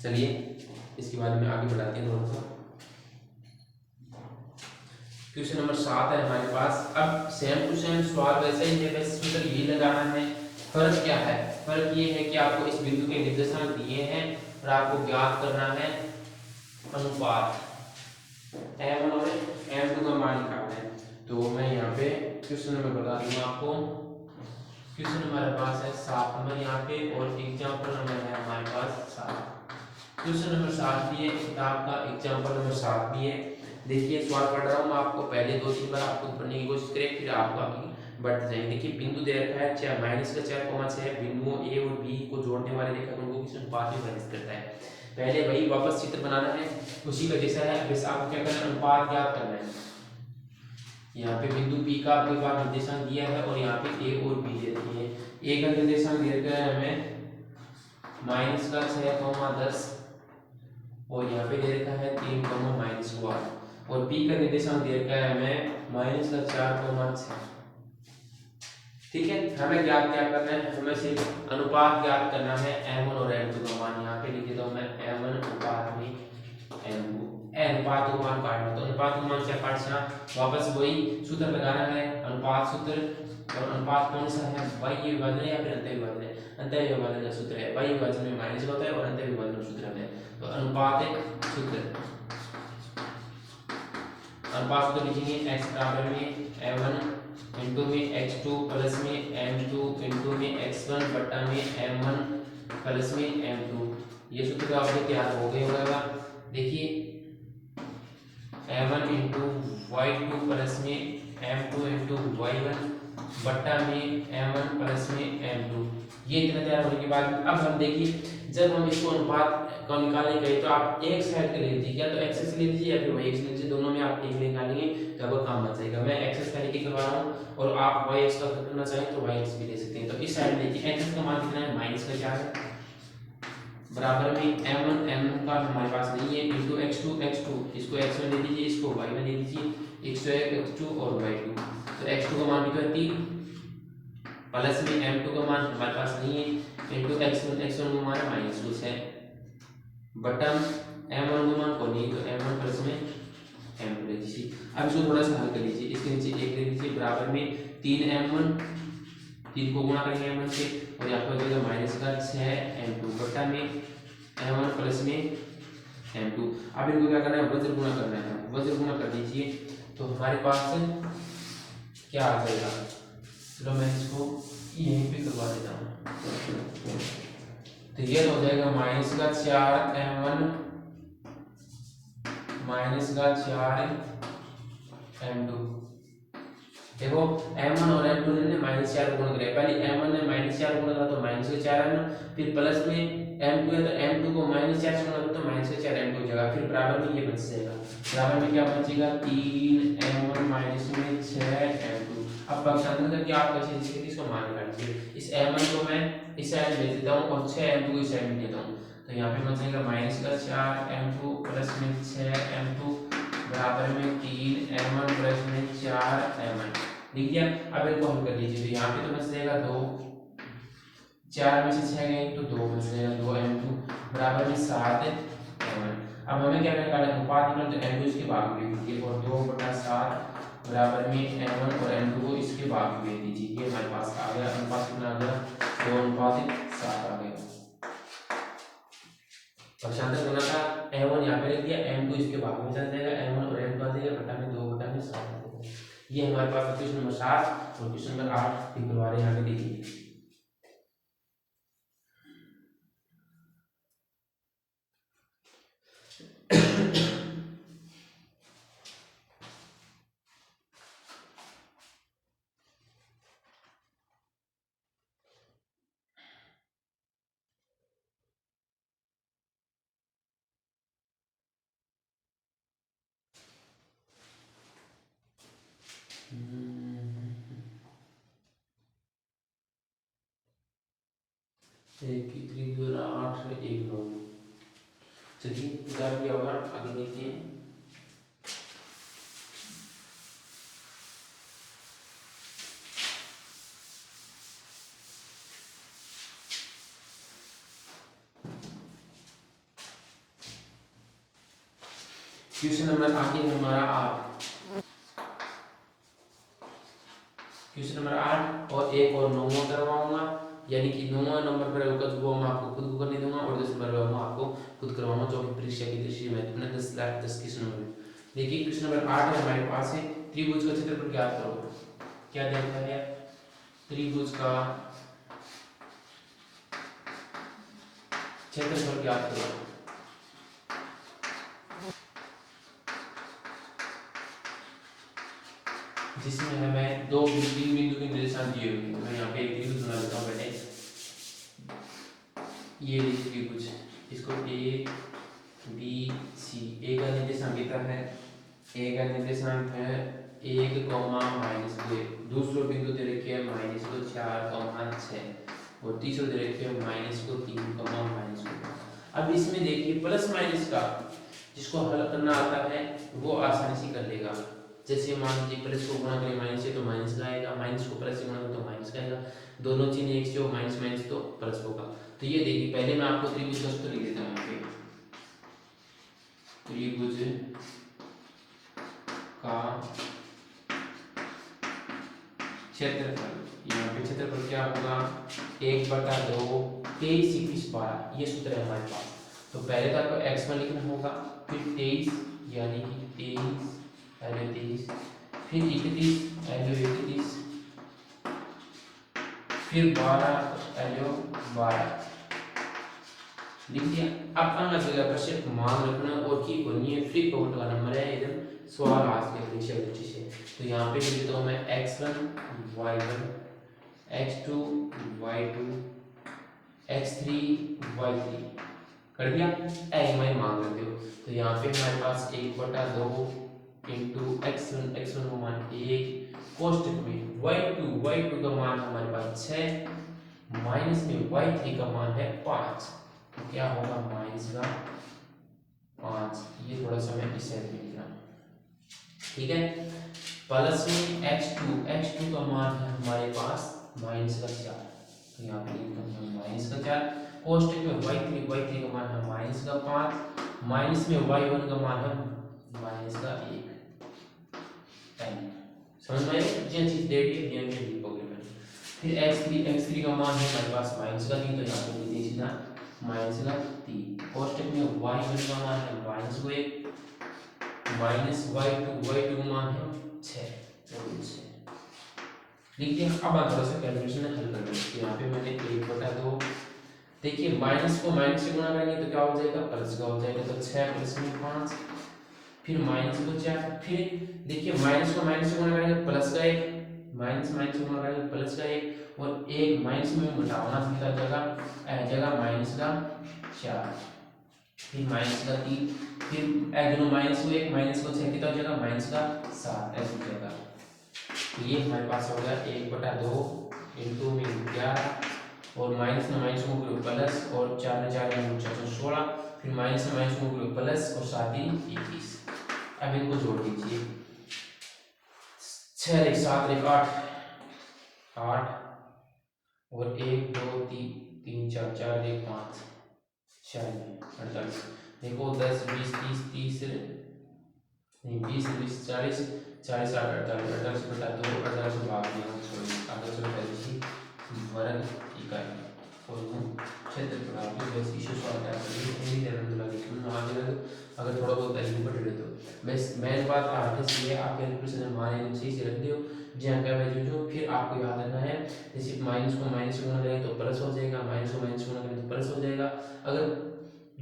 चलिए इसके बाद में आगे बढ़ाते हैं थोड़ा सा। क्वेश्चन नंबर 7 है हमारे पास। अब सेम टू सेम सवाल वैसे ही है, बस सूत्र ये लगाना है। फर्क क्या है, फर्क ये है कि आपको इस बिंदु के निर्देशांक दिए हैं और आपको ज्ञात करना है अनुपात m1 और m2 का मान निकालना है। तो मैं यहाँ पे क्वेश्चन नंबर बता दूंगा आपको। क्वेश्चन हमारे पास है 7 नंबर यहाँ पे और एग्जाम्पल नंबर है हमारे पास 7। क्वेश्चन नंबर 7 भी है किताब का, एग्जाम्पल नंबर 7 भी है। देखिए सवाल पढ़ रहा हूँ मैं आपको, पहले 2-3 बार आपको पढ़ने की कोशिश करें फिर आपको आगे बढ़ते जाएंगे। देखिए बिंदु दे रखा है -4,6 बिंदुओं ए और बी को जोड़ने वाले रेखाखंड को किस अनुपात में विभाजित करता है। पहले वही वापस चित्र बनाना है, उसी का जैसा है। अब आपको क्या करना है, अनुपात ज्ञात करना है। यहाँ पे बिंदु P का आपके पास निर्देशांक दिया है और यहाँ पे A और B दे रखी है। A का निर्देशांक दे रखा है हमें -6,10 और यहाँ पे दे रखा है 3,-8 और B का निर्देशांक दे रखा है हमें -4,6। ठीक है, हमें ज्ञात क्या करना है, हमें सिर्फ अनुपात ज्ञात करना है M1 और M2 का मान। यहाँ पे लिख देता हूँ मैं M1 अनुपात में M2। अनुपात को मान काटना, तो अनुपात को मान क्या काटना, वापस वही सूत्र लगाना है, अनुपात सूत्र। और अनुपात कौन सा है, y विभाजन या फिर अंतर विभाजन है। अंतर विभाजन का सूत्र है, y विभाजन में माइनस होता है और अंतर विभाजन में सूत्र है। तो अनुपात सूत्र, अनुपात सूत्र लिखेंगे x बराबर में m1 इंटू में x2 प्लस में m2 इंटू में x1 बटा में m1 प्लस में m2। ये सूत्र आपको तैयार हो गया होगा। देखिए m1 इंटू y2 प्लस में m2 इंटू y1 बट्टा में m1 प्लस में m2। ये इतना तैयार होने के बाद अब हम देखिए, जब हम इसको अनुपात को निकालने गए तो आप एक साइड के ले लीजिए, या तो एक्सेस ले लीजिए या फिर वाई एक्स ले लीजिए, दोनों में आप एक निकालेंगे तो आपका काम बच जाएगा। मैं एक्सेस का लेके करवा रहा हूँ और आप वाई एक्स का करना चाहें तो वाई एक्स भी ले सकते हैं। तो इस साइड देखिए एक्सेस का मान कितना है, -4 है, बराबर में m1 m1 का हमारे पास नहीं है इंटू x2 इसको x में दे दीजिए, इसको y में दे दीजिए, x2 और y2। तो x2 का मान कितना है 3 प्लस में m2 का मान हमारे पास नहीं है इंटू x1 का मान है -2 है, बटन m1 का मान को नहीं, तो m1 प्लस में m2 ले लीजिए। अब इसको थोड़ा सा हल कर लीजिए, इसके नीचे 1 ले लीजिए, बराबर में 3m1, 3 को गुणा करेंगे m1 से और यहाँ पर हो जाएगा -6m2 बटा में m1 प्लस में m2। अब इनको क्या करना है, वज्र गुणा करना है, वज्र गुणा कर दीजिए तो हमारे पास क्या आ जाएगा। चलो मैं इसको यहीं पे करवा देता हूँ। तो ये हो जाएगा -4m1 -4m2। देखो m1 और m2 ने -4 गुणा किया, पहले m1 ने -4 गुणा करा तो -4m, फिर प्लस में m2 है तो m2 को -4 से गुणा करो तो -4m2 हो जाएगा, फिर बराबर में ये बच जाएगा, बराबर में क्या बचेगा 3m1 -6m2। अब पक्षांतर करके आप कैसे लिख सकते हैं, इसको मान लीजिए, इस m1 को मैं इस साइड भेज देता हूँ और 6m2 को इस साइड में देता हूँ, तो यहाँ पे बचेगा -4m2 प्लस में 6m2 बराबर में 3m1 प्लस में 4m1 लिख दिया। अब इनको हल कर लीजिए, तो यहाँ पे तो बच जाएगा 2, 4 में से 6 गए तो 2 बच जाएगा 2m2 बराबर में 7m1। अब हमें क्या करना है, अनुपात निकालना, तो m2 इसके भाग में भेज दीजिए और 2/7 बराबर में m1 और m2 को इसके भाग में भेज दीजिए। ये हमारे पास आ गया, अनुपात कितना आ गया, 2:7 आ गया। पक्षांतर करना था, m1 यहाँ पे लिख दिया, m2 इसके भाग में चल जाएगा, m1 और m2 आ जाएगा बटा में 2/7 आ जाएगा। ये हमारे पास क्वेश्चन नंबर 7 और क्वेश्चन नंबर 8 करवा रहे हैं। यहाँ पे देखिए एक की 3 और 8 है 1 9। चलिए इधर भी होगा, आगे देखते हैं। क्वेश्चन नंबर आगे हमारा 8, क्वेश्चन नंबर 8 और एक और 9वां करवाऊंगा, यानी कि 9वां नंबर पर होगा वो मैं आपको खुद को करने दूंगा और 10 नंबर पर मैं आपको खुद करवाऊंगा, जो कि परीक्षा की दृष्टि में महत्वपूर्ण है। 10 क्वेश्चन नंबर। देखिए क्वेश्चन नंबर 8 है हमारे पास है, त्रिभुज का क्षेत्रफल ज्ञात करो। क्या देखना है, त्रिभुज का क्षेत्रफल ज्ञात करो। जिसमें हमें दो तीन बिंदु के निर्देशांक दिए हुए हैं। मैं यहाँ पे एक त्रिभुज बना लेता हूँ पहले, ये त्रिभुज इसको ए बी सी, ए का निर्देशांक कितना है, ए का निर्देशांक है 1, -2, दूसरा बिंदु दे रखे है -4, 6 और तीसरा दे रखे है -3, -2। अब इसमें देखिए प्लस माइनस का जिसको हल करना आता है वो आसानी से कर लेगा। जैसे मान लीजिए प्लस को गुणा करें माइनस से तो माइनस का आएगा, माइनस को प्लस से गुणा करें तो माइनस का आएगा, दोनों चिन्ह एक से हो माइनस माइनस तो प्लस होगा। तो ये देखिए पहले मैं आपको त्रिभुज का सूत्र लिख देता हूँ। यहाँ पे त्रिभुज का क्षेत्रफल, यहाँ पे क्षेत्रफल क्या होगा 1/2 23, 21, 12, ये सूत्र है हमारे पास। तो पहले तो आपको x1 लिखना होगा, फिर 23 यानी कि 23 पहले 23, फिर 31 पहले 31, फिर 12 पहले 12 लिख दिया। अब अलग जगह पर सिर्फ मान रखना और की करनी है, फ्री काउंट का नंबर है एकदम सवाल आज के परीक्षा बच्चे से। तो यहाँ पे लिख देता हूँ मैं x1 y1 x2 y2 x3 y3 कर दिया। मैं मान लेते हो तो यहाँ पे हमारे पास 1/2 इंटू x1 का मान 1 कोष्टक में y2 का मान हमारे पास 6 माइनस में y3 का मान है 5, तो क्या होगा माइनस का 5। ये थोड़ा सा मैं इस साइड में लिखना, ठीक है। प्लस में x2 का मान है हमारे पास माइनस का 4, तो यहाँ पे लिखता हूँ माइनस का 4, कोष्टक में y3 का मान है माइनस का 5, माइनस में y1 का मान है माइनस का 1। समझ में आया? जो चीज दे दी है ये लिखोगे मैं। फिर x3 का मान है हमारे पास माइनस का 3, तो यहाँ पे लिख दिए सीधा माइनस का 3। कोष्टक में y1 का मान है माइनस को 1, माइनस y2 का मान है 6 और 6 लिख दिया। अब आप थोड़ा सा कैलकुलेशन हल कर लेंगे। यहाँ पे मैंने 1/2, देखिए माइनस को माइनस से गुणा करेंगे तो क्या हो जाएगा प्लस का हो जाएगा, तो 6 प्लस में 5, फिर माइनस को 4, फिर देखिए माइनस को माइनस से गुणा करेंगे प्लस का 1, माइनस माइनस से गुणा करेंगे प्लस का 1 और एक माइनस में घटाना सीधा जगह माइनस का 4, फिर माइनस का 3, फिर दोनों माइनस को 1 माइनस को 6 कितना जगह माइनस का 7 ऐसे हो जाएगा। तो ये हमारे पास हो गया 1/2 इंटू में 11 और माइनस में माइनस को प्लस और 4 में 4 में 16, फिर माइनस में माइनस को प्लस और 7 ही 21। अब इनको जोड़ दीजिए 6 1 7 1 8 और 1 2 3 4 4 1 5 48 देखो 10 20 30 नहीं 20 40 40 48 48 48 से भाग दिया आगे चलो पहले वर्ग इकाई और क्षेत्रफल आपके बस इशू सॉल्व कर अगर थोड़ा बहुत पहले पढ़ रहे तो बस मेन बात आगे से है आप कैलकुलेशन हमारे सही से रख दियो जहाँ का वैल्यू जो फिर आपको याद रखना है। जैसे माइनस को माइनस से गुणा करें तो प्लस हो जाएगा, माइनस को माइनस से गुणा करें तो प्लस हो जाएगा। अगर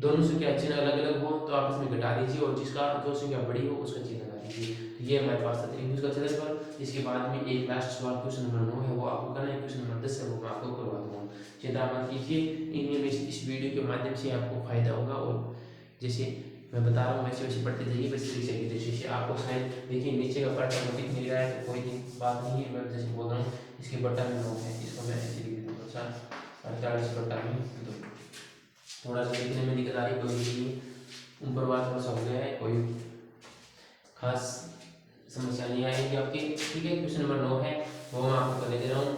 दोनों संख्या चिन्ह अलग अलग हो तो आप इसमें घटा दीजिए और जिसका जो संख्या बड़ी हो उसका चिन्ह लगा दीजिए। तो ये हमारे पास था त्रिभुज का क्षेत्रफल। इसके बाद में एक लास्ट सवाल क्वेश्चन नंबर 9 है वो आपको करना है, क्वेश्चन नंबर 10 है वो मैं आपको करवा दूंगा। चिंता मत कीजिए, इनमें इस वीडियो के माध्यम से आपको फायदा होगा और जैसे मैं बता रहा हूँ वैसे वैसे पढ़ते जाइए। बस परीक्षा की दृष्टि से आपको शायद देखिए नीचे का पार्ट ऑटोमेटिक मिल रहा है तो कोई बात नहीं है। मैं जैसे बोल रहा हूँ इसके बट्टा में 9 है, इसको मैं ऐसे लिख देता हूँ 48 बट्टा में 2। थोड़ा सा लिखने में दिक्कत आ रही कोई नहीं, ऊपर वाला थोड़ा सा हो गया है, कोई खास समस्या नहीं आएगी आपकी। ठीक है, क्वेश्चन नंबर 9 है वो मैं आपको करने दे रहा हूँ,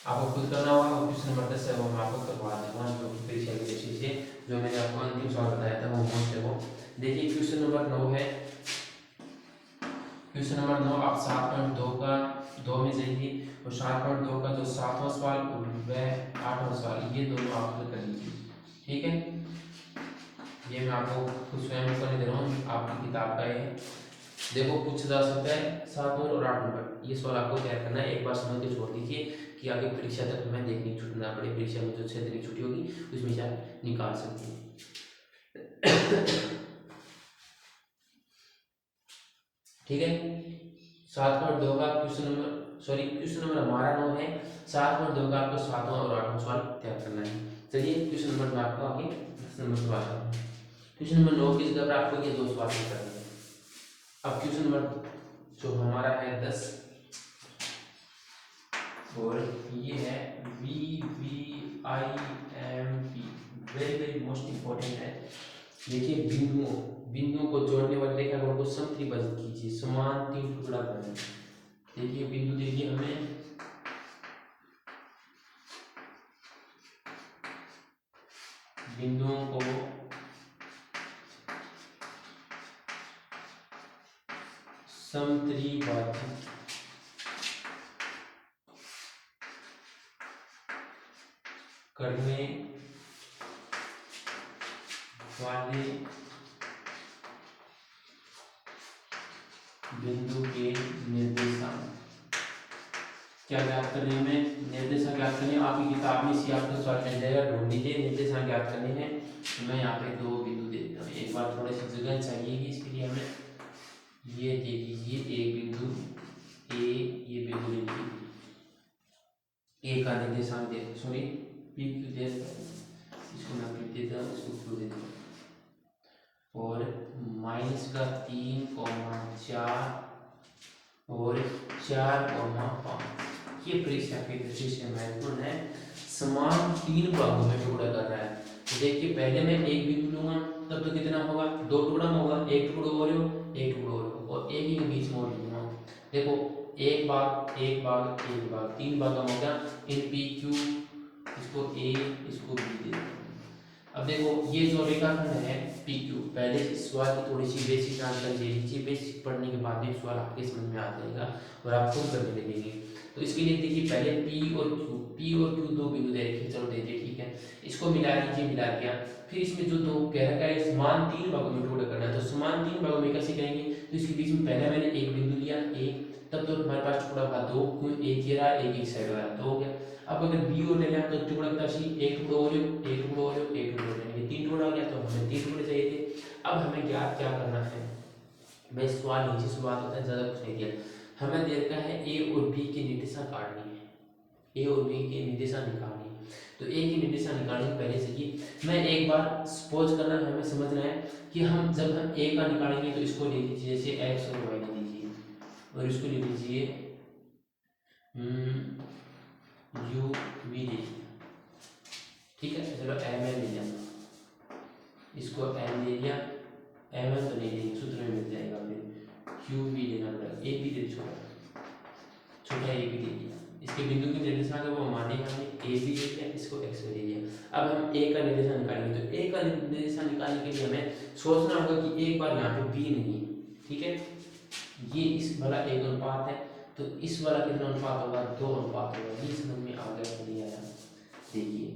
आपको खुद करना होगा। क्वेश्चन नंबर 10 है वो मैं आपको करवा दूंगा जो परीक्षा की दृष्टि से जो मैंने आपको अंतिम सवाल बताया था वो मोस्ट है वो। देखिए क्वेश्चन नंबर 9 है, क्वेश्चन नंबर 9 आप 7.2 का 2 में जाइए और 7.2 का जो 7वां सवाल व 8वां सवाल ये दोनों आप कर लीजिए। ठीक है, ये मैं आपको खुद स्वयं करने दे रहा हूँ, आपकी किताब का है। देखो पूछा जा सकता है 7 नंबर और 8 नंबर, ये सवाल आपको तैयार करना है। एक बार समझ के छोड़ दीजिए कि आगे परीक्षा तक हमें देखने की छुट्टी ना पड़े, परीक्षा में जो क्षेत्र की छुट्टी होगी उसमें से आप निकाल सकते हैं। ठीक है, 7.2 का क्वेश्चन नंबर क्वेश्चन नंबर हमारा 9 है, 7.2 का आपको 7वां और 8वां सवाल तैयार करना है। चलिए क्वेश्चन नंबर 9 आपको आगे 10 नंबर सवाल करना है। क्वेश्चन नंबर 9 की जगह पर आपको ये 2 सवाल करने हैं। अब क्वेश्चन नंबर जो हमारा है 10 और ये है VVIMP, very very most important है। देखिए बिंदुओं को जोड़ने वाली रेखाखंड को समत्रिभुज कीजिए, समान 3 टुकड़ा करें। देखिए बिंदु देखिए हमें बिंदुओं को समत्रिभुज करने वाले बिंदु के निर्देशांक क्या ज्ञात करने में, निर्देशांक ज्ञात करने। आपकी किताब में इसी आपको सॉल्व मिल जाएगा, ढूंढ लीजिए। निर्देशांक ज्ञात करने हैं तो मैं यहाँ पे 2 बिंदु दे देता हूँ। एक बार थोड़ी सी जगह चाहिएगी, इसके लिए हमें ये दे दीजिए एक बिंदु ए, ये बिंदु ले लीजिए, ए का निर्देशांक दे, सॉरी पी क्यू दे, इसको मैं पी देता हूँ, इसको क्यू देता हूँ, और माइनस का 3,4 और 4,5। ये परीक्षा की दृष्टि से महत्वपूर्ण है। समान 3 भागों में टुकड़ा कर रहा है। तो देखिए पहले मैं एक बिंदु लूंगा, तब तो कितना होगा, 2 टुकड़ा में होगा, एक टुकड़ा और एक टुकड़ा और एक ही के बीच में और लूंगा। देखो एक भाग एक भाग एक भाग 3 भाग में होगा। इन पी क्यू, इसको ए इसको बी दे। अब देखो ये जो रेखाखंड है पी क्यू, पहले इस सवाल की थोड़ी सी बेसिक जानकारी ले लीजिए। बेसिक पढ़ने के बाद भी सवाल आपके समझ में आ जाएगा और आप खुद करने लगेंगे। तो इसके लिए देखिए पहले पी और क्यू 2 बिंदु दे रखे, चलो दे दिए, ठीक है। इसको मिला लीजिए, मिला दिया। फिर इसमें जो 2 कह रखा है समान 3 भागों में टुकड़ा करना है, तो समान 3 भागों में कैसे करेंगे। तो इसके बीच में पहले मैंने एक बिंदु लिया ए, तब तो हमारे पास टुकड़ा का 2, क्यों एक ये रहा एक साइड वाला 2 हो गया। अब अगर बी और ले लिया तो टुकड़ा कितना चाहिए, एक टुकड़ा और एक टुकड़ा और एक टुकड़ा, यानी 3 टुकड़ा हो गया। तो हमें 3 टुकड़े चाहिए थे। अब हमें ज्ञात क्या करना है, मैं सवाल नीचे से बात होता है, ज्यादा कुछ नहीं दिया। हमें दे रखा है ए और बी के निर्देशांक काटनी है, ए और बी के निर्देशांक निकालनी है। तो ए की निर्देशांक निकालने से पहले से ही मैं एक बार सपोज करना है, हमें समझना है कि हम जब हम ए का निकालेंगे तो इसको ले लीजिए जैसे एक्स और वाई ले लीजिए, और इसको ले लीजिए यू वी ले लिया, ठीक है। चलो एम एन ले लिया, इसको एम ले लिया, एम एन तो नहीं लेंगे, सूत्र में मिल जाएगा। फिर क्यू वी लेना पड़ेगा, ए बी दे छोटा ए बी ले लिया। इसके बिंदु के निर्देशांक है वो माने हमने ए बी ले लिया, इसको एक्स ले लिया। अब हम ए का निर्देशांक निकालेंगे, तो ए का निर्देशांक निकालने के लिए हमें सोचना होगा कि एक बार यहाँ पे बी नहीं है, ठीक है। ये इस वाला एक अनुपात है, तो इस वाला कितना अनुपात होगा, 2 अनुपात होगा। ये समझ में आ गया नहीं आया, देखिए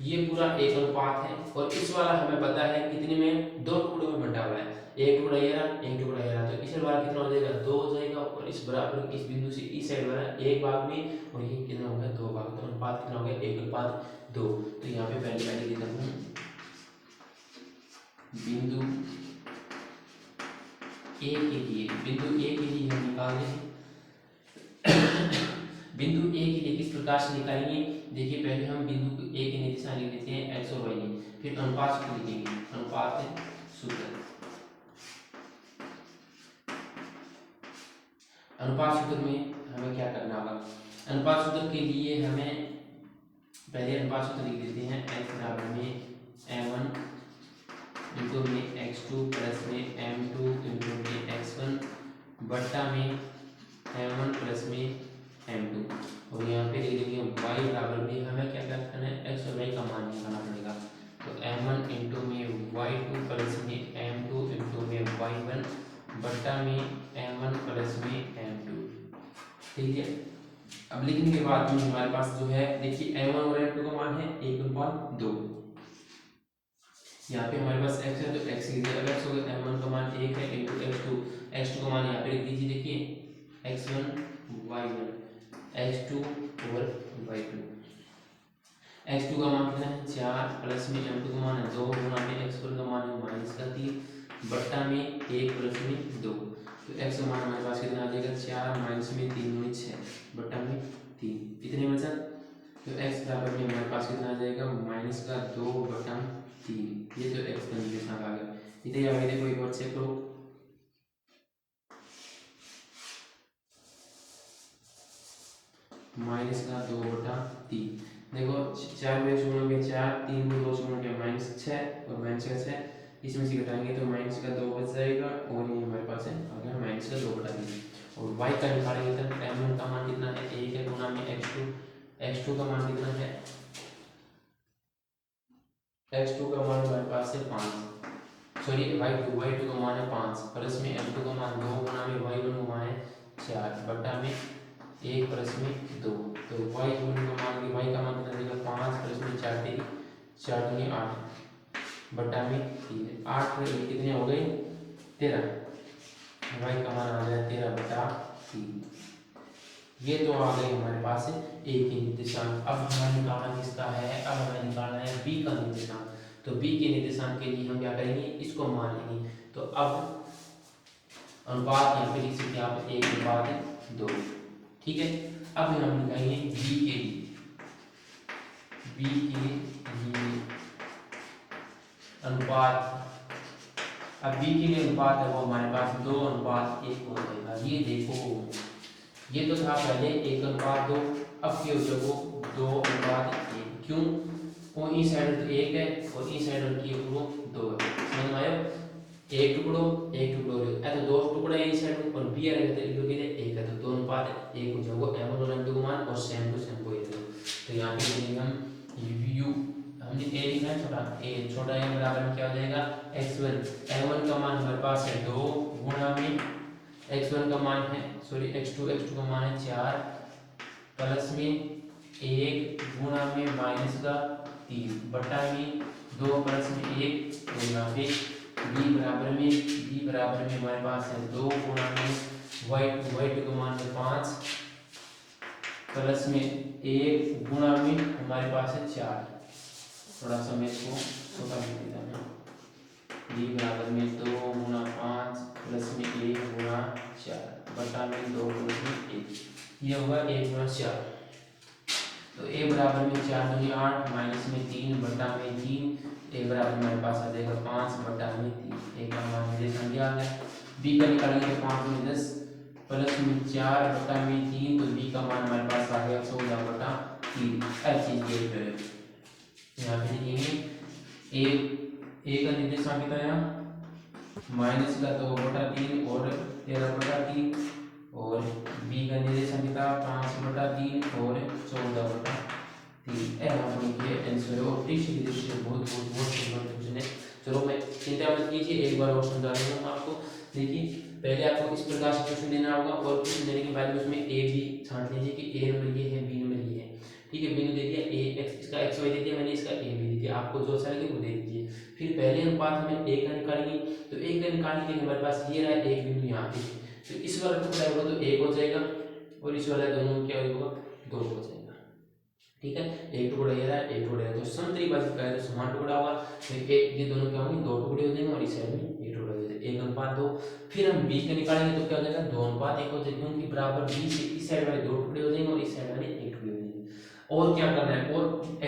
ये पूरा एक अनुपात है, और इस वाला हमें पता है कितने में, 2 टुकड़ों में बंटा हुआ है। एक टुकड़ा ये रहा, एक टुकड़ा ये रहा, तो इस वाला कितना हो जाएगा, 2 हो जाएगा। और इस बराबर इस बिंदु से इस साइड वाला एक भाग में, और ये कितना हो गया, 2 भाग। तो अनुपात कितना हो गया, 1:2। तो यहाँ पे पहले देता हूँ बिंदु ए के लिए, बिंदु ए के लिए हम निकालें बिंदु ए के लिए किस प्रकार से निकालेंगे। देखिए पहले हम बिंदु ए के निर्देशांक लिख देते हैं एक्स और वाई, फिर अनुपात सूत्र लिखेंगे, अनुपात सूत्र। अनुपात सूत्र में हमें क्या करना होगा, अनुपात सूत्र के लिए हमें पहले अनुपात सूत्र लिख देते हैं एक्स बराबर में m1 इंटू में x2 प्लस में m2 इंटू में x1 बट्टा में m1 प्लस में m2, और यहाँ पे लिख देंगे y बराबर में हमें क्या करना है, x और y का मान निकालना पड़ेगा। तो m1 इंटू में y2 प्लस में m2 इंटू में y1 बट्टा में m1 प्लस में m2, ठीक है। अब लिखने के बाद में हमारे पास जो है देखिए m1 और m2 का मान है 1:2। यहाँ पे हमारे पास x है तो x लिख दिया, x हो गया m1 का मान 1 है इंटू x2 का मान यहाँ पे लिख दीजिए, देखिए x1 y1 x2 और y2। x2 का मान कितना है 4 प्लस में m2 का मान है 2 गुना में x1 का मान है -3 बट्टा में 1 प्लस में 2। तो x का मान हमारे पास कितना आ जाएगा 4 माइनस में 3 गुणे 6 बट्टा में 3, इतने बचा। तो x बराबर में हमारे पास कितना आ जाएगा -2/3। ये तो x का निर्देशांक आ गया। इधर आगे देखो एक बार चेक करो, -2/3। देखो 4 में से गुणोगे 4, 3 को 2 से गुणोगे -6 और -6 इसमें से घटाएंगे तो -2 बच जाएगा और ये हमारे पास है आ गया -2/3। और y का निकालेंगे तो m1 का मान कितना है 1 है गुणा में x2 का मान कितना है x2 का मान हमारे पास है 5, सॉरी y2 का मान है 5 प्लस में m2 का मान 2 गुणा में y1 का मान है 4 बटा में 1 प्लस में 2। तो y1 का मान y का मान कितना देगा 5 प्लस में 4 तेरी 4 दूनी 8 बटा में 3। 8 कितने हो गए 13, y का मान आ गया 13/3। ये तो आ गई हमारे पास एक ही निर्देशांक। अब हमें निकालना किसका है, अब हमें निकालना है b का निर्देशांक। तो b के निर्देशांक के लिए हम क्या करेंगे, इसको मान लेंगे। तो अब अनुपात यहाँ पे लिख सकते हैं आप 1/2, ठीक है। अब हम निकालेंगे b के लिए अनुपात। अब b के लिए अनुपात है वो हमारे पास 2:1 हो जाएगा। ये देखो ये तो था पहले 1:2, अब क्या हो जाएगा 2:1। क्यों, वो ई साइड तो 1 है और ई साइड की टुकड़ो 2 है। समझ में आया, एक टुकड़ो है तो 2 टुकड़े ई साइड और बी रहेगा तो इधर के लिए 1 है तो 2:1 हो जाएगा m1 और m2 का मान और सेम टू सेम वही रहेगा। तो यहाँ पे लिखेंगे हम u, हमने a लिखा है छोटा a बराबर में क्या हो जाएगा x1। m1 का मान हमारे पास है 2 गुणा में x1 का मान है x2 का मान है 4 प्लस में 1 गुणा में -3 बटा में 2 प्लस में 1। तो यहाँ पे b बराबर में हमारे पास है 2 गुणा में y2 का मान है 5 प्लस में 1 गुणा में हमारे पास है 4। थोड़ा सा मैं इसको छोटा लिख देता हूँ, b बराबर में 2 गुणा 5 प्लस में 1 गुणा 4 बटा में 2 प्लस में 1, ये होगा 1 गुणा 4। तो a बराबर में 4 दूनी 8 माइनस में 3 बटा में 3, a बराबर हमारे पास आ जाएगा 5 बटा में 3। a का मान मेरे संख्या आ गया। b का निकालेंगे तो 5 में 10 प्लस में 4 बटा में 3, तो b का मान हमारे पास आ गया 16/3। हर चीज के लिए यहाँ पे लिखेंगे a का निर्देशांक कितना है -2/3 और 13/3 और b का निर्देशांक कितना 5/3 और 14/3। यहाँ पर ये आंसर है और टी की दृष्टि से बहुत क्वेश्चन है। चलो मैं चिंता मत कीजिए, एक बार और समझा दूंगा आपको। देखिए पहले आपको इस प्रकार से क्वेश्चन देना होगा और क्वेश्चन देने के बाद में उसमें ए बी छांट लीजिए कि ए नंबर ये है बी नंबर ये है, ठीक है। बी ने दे दिया ए एक्स, इसका एक्स वाई दे दिया मैंने, इसका ए बी दे दिया, आपको जो अच्छा लगे वो दे दीजिए। फिर पहले अनुपात हमें ए का निकालेंगे, तो ए का निकालने के लिए हमारे पास ये रहा एक बिंदु यहाँ पे, तो इस वाला टुकड़ा होगा तो एक हो जाएगा और इस वाला दोनों में क्या होगा 2 हो जाएगा, ठीक है। एक टुकड़ा ये रहा एक टुकड़ा तो समत्रिभाजित का है तो समान टुकड़ा होगा, तो एक ये दोनों क्या होंगे 2 टुकड़े हो जाएंगे और इस साइड में एक टुकड़ा हो जाएगा 1:2। फिर हम b का निकालेंगे तो क्या हो जाएगा 2:1 हो जाएगा, क्योंकि बराबर b से इस साइड वाले 2 टुकड़े हो जाएंगे और इस साइड वाले 1 टुकड़े हो जाएंगे। और क्या करना है, और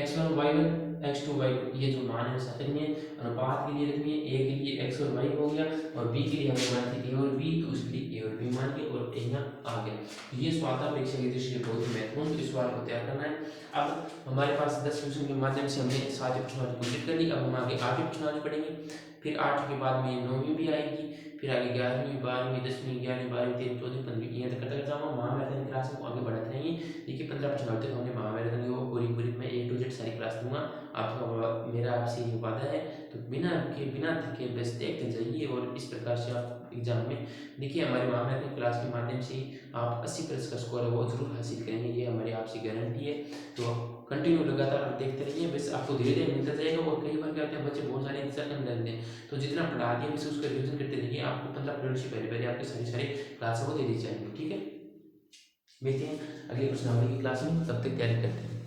x1 y1 x2 y2 ये जो मान है साथ में अनुपात के लिए रखनी है। a के लिए x और y हो गया और b के लिए हमें मान थे a और b, तो उसके लिए a और b मान के और यहाँ आ गया। तो ये स्वाता परीक्षा की दृष्टि से बहुत महत्वपूर्ण, तो इस सवाल को तैयार करना है। अब हमारे पास 10 क्वेश्चन के माध्यम से हमने 7 प्रश्नावली कंप्लीट कर ली। अब हम आगे 8वीं प्रश्नावली पढ़ेंगे, फिर 8 के बाद में ये 9वीं भी आएगी, फिर आगे 11वीं 12वीं 10वीं 11वीं 12वीं 13वीं 14वीं 15वीं यहाँ तक करते जाऊँगा। महामैराथन क्लास को आगे बढ़ाते रहेंगे। देखिए 15 प्रश्नावली तक हमने महामैराथन की वो पूरी मैं A to Z सारी क्लास दूंगा आपका, मेरा आपसे ये वादा है। तो बिना थके बस देखते जाइए और इस प्रकार से आप एग्जाम में देखिए हमारे महामैराथन क्लास के माध्यम से आप 80+ का स्कोर है वो जरूर हासिल करेंगे, ये हमारी आपसे गारंटी है। तो कंटिन्यू लगातार आप देखते रहिए, बस आपको धीरे धीरे मिलता जाएगा। और कई बार क्या होता है बच्चे बहुत सारे इंतजार करने लगते हैं, तो जितना पढ़ा दिया बस उसका रिविजन करते रहिए। आपको 15 पीरियड से पहले आपके सारे क्लास वो दे दी जाएंगे, ठीक है। मिलते हैं अगले प्रश्नावली की क्लास में, तब तक तैयारी करते हैं।